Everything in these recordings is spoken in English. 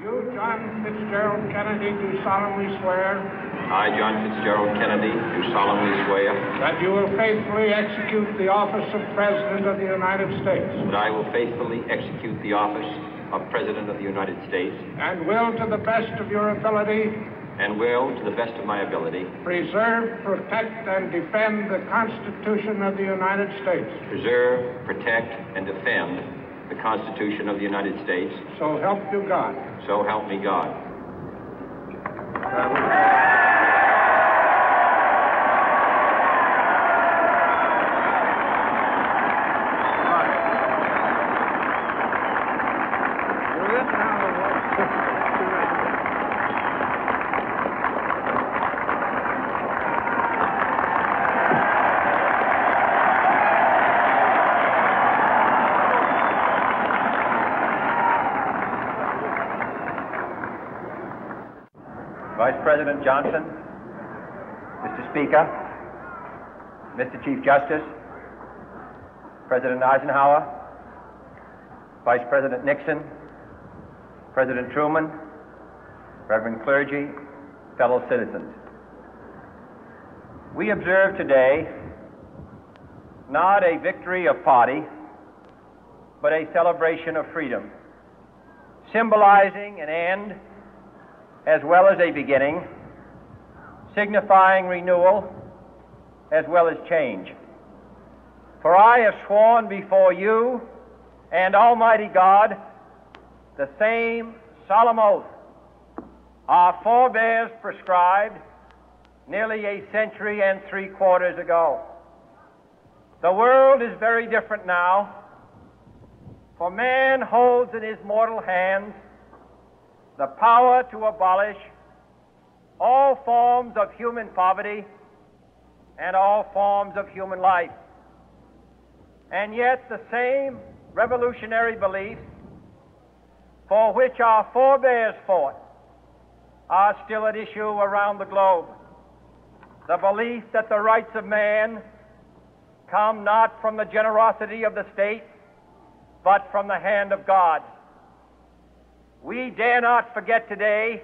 You, John Fitzgerald Kennedy, do solemnly swear. I, John Fitzgerald Kennedy, do solemnly swear. That you will faithfully execute the office of President of the United States. That I will faithfully execute the office of President of the United States. And will, to the best of your ability. And will, to the best of my ability. Preserve, protect, and defend the Constitution of the United States. Preserve, protect, and defend the Constitution of the United States. So help you God. So help me God. Vice President Johnson, Mr. Speaker, Mr. Chief Justice, President Eisenhower, Vice President Nixon, President Truman, Reverend clergy, fellow citizens. We observe today not a victory of party, but a celebration of freedom, symbolizing an end as well as a beginning, signifying renewal as well as change. For I have sworn before you and Almighty God the same solemn oath our forebears prescribed nearly a century and 3/4 ago. The world is very different now, for man holds in his mortal hands the power to abolish all forms of human poverty and all forms of human life. And yet the same revolutionary beliefs for which our forebears fought are still at issue around the globe. The belief that the rights of man come not from the generosity of the state, but from the hand of God. We dare not forget today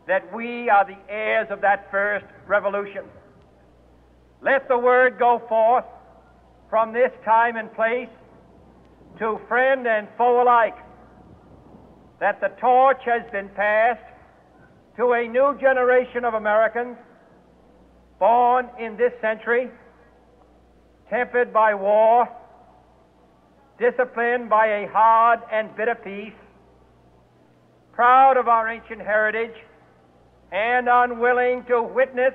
that we are the heirs of that first revolution. Let the word go forth from this time and place to friend and foe alike that the torch has been passed to a new generation of Americans born in this century, tempered by war, disciplined by a hard and bitter peace, proud of our ancient heritage, and unwilling to witness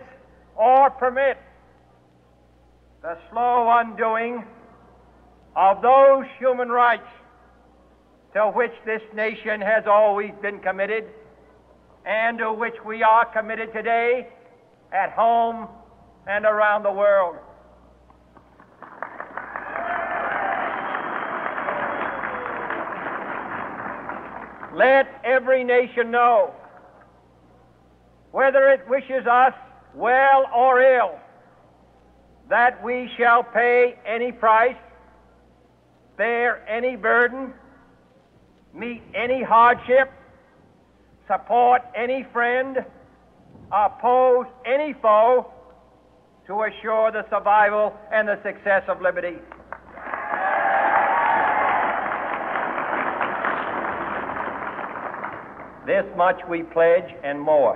or permit the slow undoing of those human rights to which this nation has always been committed and to which we are committed today at home and around the world. Let every nation know, whether it wishes us well or ill, that we shall pay any price, bear any burden, meet any hardship, support any friend, oppose any foe to assure the survival and the success of liberty. This much we pledge and more.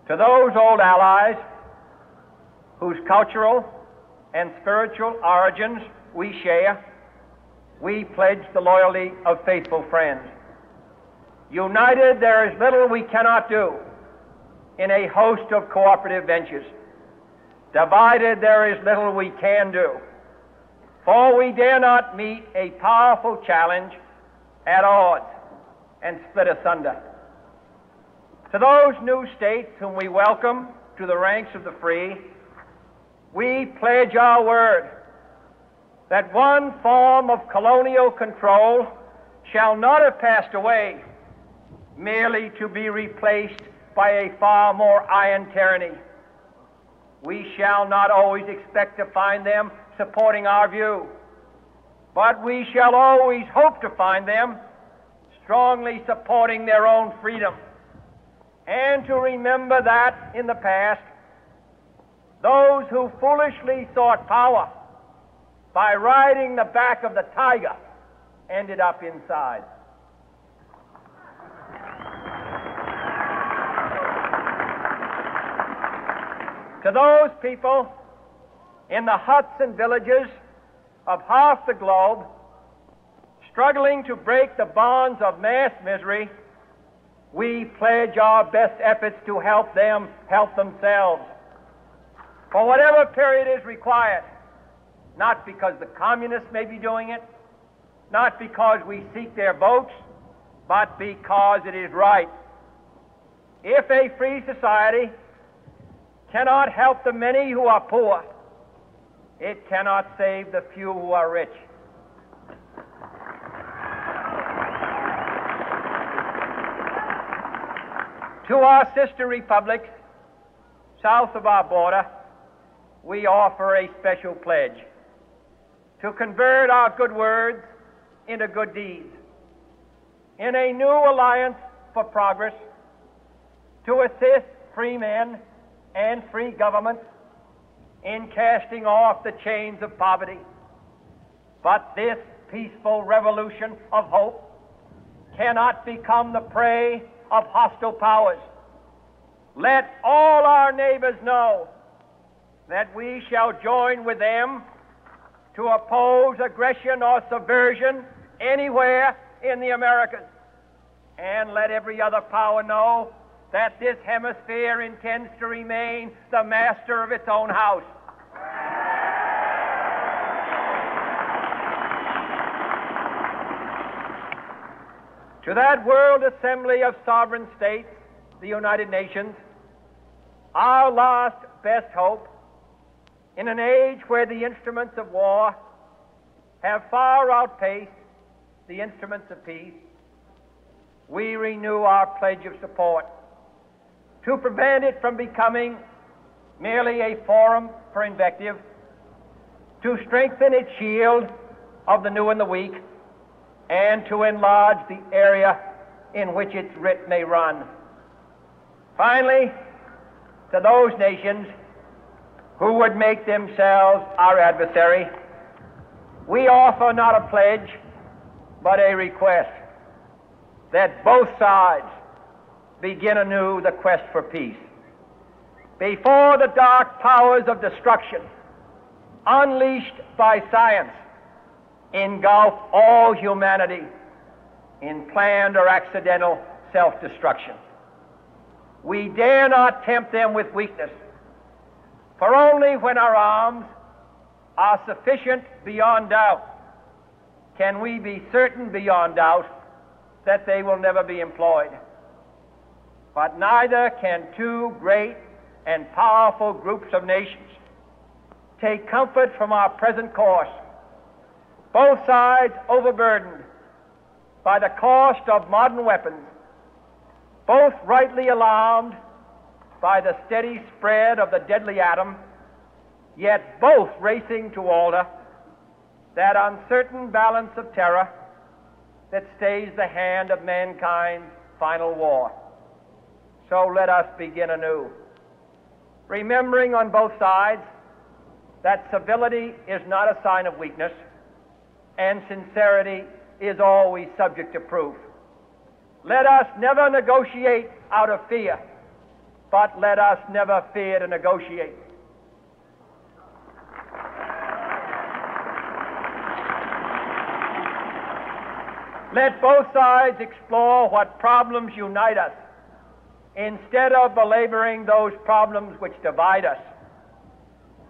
To those old allies whose cultural and spiritual origins we share, we pledge the loyalty of faithful friends. United, there is little we cannot do in a host of cooperative ventures. Divided, there is little we can do, for we dare not meet a powerful challenge at odds and split asunder. To those new states whom we welcome to the ranks of the free, we pledge our word that one form of colonial control shall not have passed away merely to be replaced by a far more iron tyranny. We shall not always expect to find them supporting our view, but we shall always hope to find them strongly supporting their own freedom, and to remember that in the past, those who foolishly sought power by riding the back of the tiger ended up inside. To those people in the huts and villages of half the globe struggling to break the bonds of mass misery, we pledge our best efforts to help them help themselves for whatever period is required, not because the communists may be doing it, not because we seek their votes, but because it is right. If a free society cannot help the many who are poor, it cannot save the few who are rich. To our sister republics south of our border, we offer a special pledge to convert our good words into good deeds, in a new alliance for progress, to assist free men and free governments in casting off the chains of poverty. But this peaceful revolution of hope cannot become the prey of hostile powers. Let all our neighbors know that we shall join with them to oppose aggression or subversion anywhere in the Americas. And let every other power know that this hemisphere intends to remain the master of its own house. To that World Assembly of Sovereign States, the United Nations, our last best hope, in an age where the instruments of war have far outpaced the instruments of peace, we renew our pledge of support to prevent it from becoming merely a forum for invective, to strengthen its shield of the new and the weak, and to enlarge the area in which its writ may run. Finally, to those nations who would make themselves our adversary, we offer not a pledge, but a request that both sides begin anew the quest for peace. Before the dark powers of destruction, unleashed by science, engulf all humanity in planned or accidental self-destruction, we dare not tempt them with weakness, for only when our arms are sufficient beyond doubt can we be certain beyond doubt that they will never be employed. But neither can two great and powerful groups of nations take comfort from our present course, both sides overburdened by the cost of modern weapons, both rightly alarmed by the steady spread of the deadly atom, yet both racing to alter that uncertain balance of terror that stays the hand of mankind's final war. So let us begin anew, remembering on both sides that civility is not a sign of weakness, and sincerity is always subject to proof. Let us never negotiate out of fear, but let us never fear to negotiate. Let both sides explore what problems unite us, instead of belaboring those problems which divide us.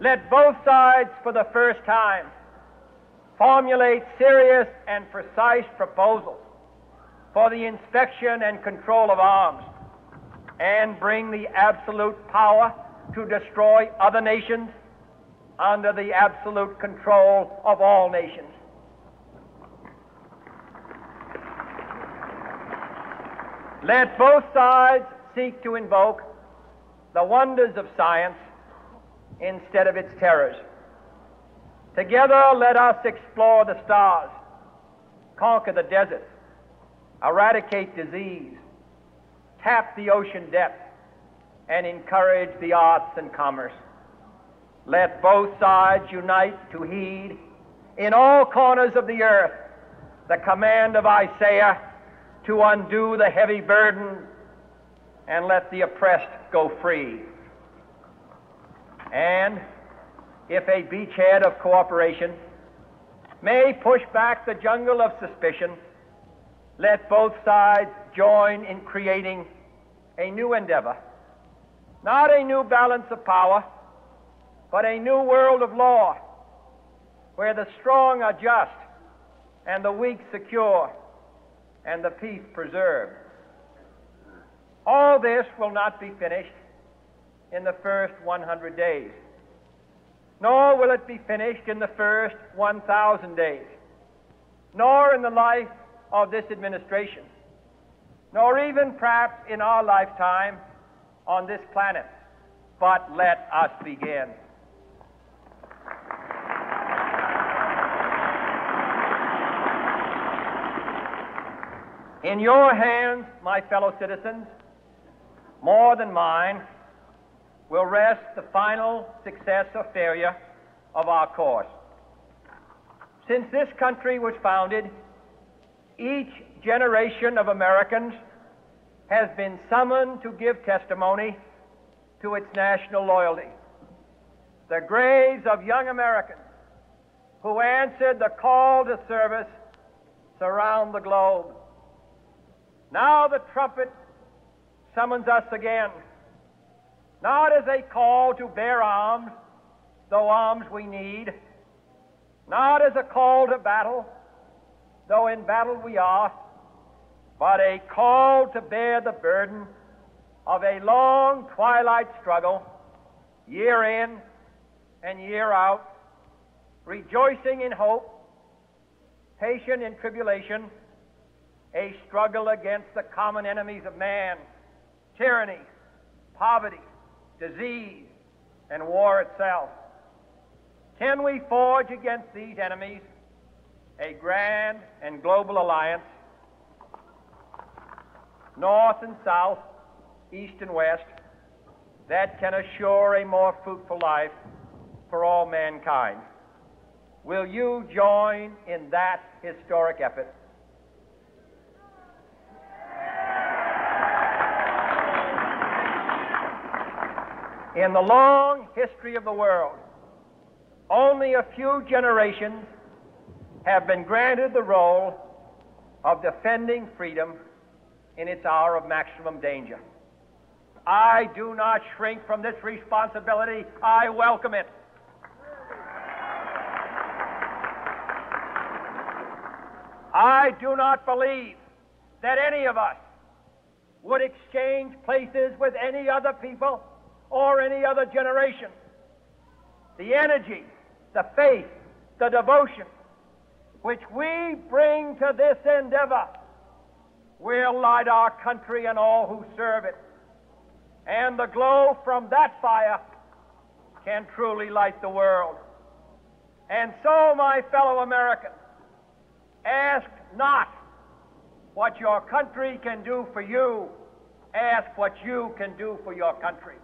Let both sides, for the first time, formulate serious and precise proposals for the inspection and control of arms, and bring the absolute power to destroy other nations under the absolute control of all nations. Let both sides seek to invoke the wonders of science instead of its terrors. Together, let us explore the stars, conquer the deserts, eradicate disease, tap the ocean depth, and encourage the arts and commerce. Let both sides unite to heed in all corners of the earth the command of Isaiah to undo the heavy burden and let the oppressed go free. And if a beachhead of cooperation may push back the jungle of suspicion, let both sides join in creating a new endeavor, not a new balance of power, but a new world of law, where the strong are just and the weak secure and the peace preserved. All this will not be finished in the first 100 days, nor will it be finished in the first 1,000 days, nor in the life of this administration, nor even perhaps in our lifetime on this planet. But let us begin. In your hands, my fellow citizens, more than mine, will rest the final success or failure of our course. Since this country was founded, each generation of Americans has been summoned to give testimony to its national loyalty. The graves of young Americans who answered the call to service surround the globe. Now the trumpet summons us again, not as a call to bear arms, though arms we need, not as a call to battle, though in battle we are, but a call to bear the burden of a long twilight struggle, year in and year out, rejoicing in hope, patient in tribulation, a struggle against the common enemies of man, tyranny, poverty, disease, and war itself. Can we forge against these enemies a grand and global alliance, north and south, east and west, that can assure a more fruitful life for all mankind? Will you join in that historic effort? In the long history of the world, only a few generations have been granted the role of defending freedom in its hour of maximum danger. I do not shrink from this responsibility. I welcome it. I do not believe that any of us would exchange places with any other people or any other generation. The energy, the faith, the devotion which we bring to this endeavor will light our country and all who serve it. And the glow from that fire can truly light the world. And so, my fellow Americans, ask not what your country can do for you, ask what you can do for your country.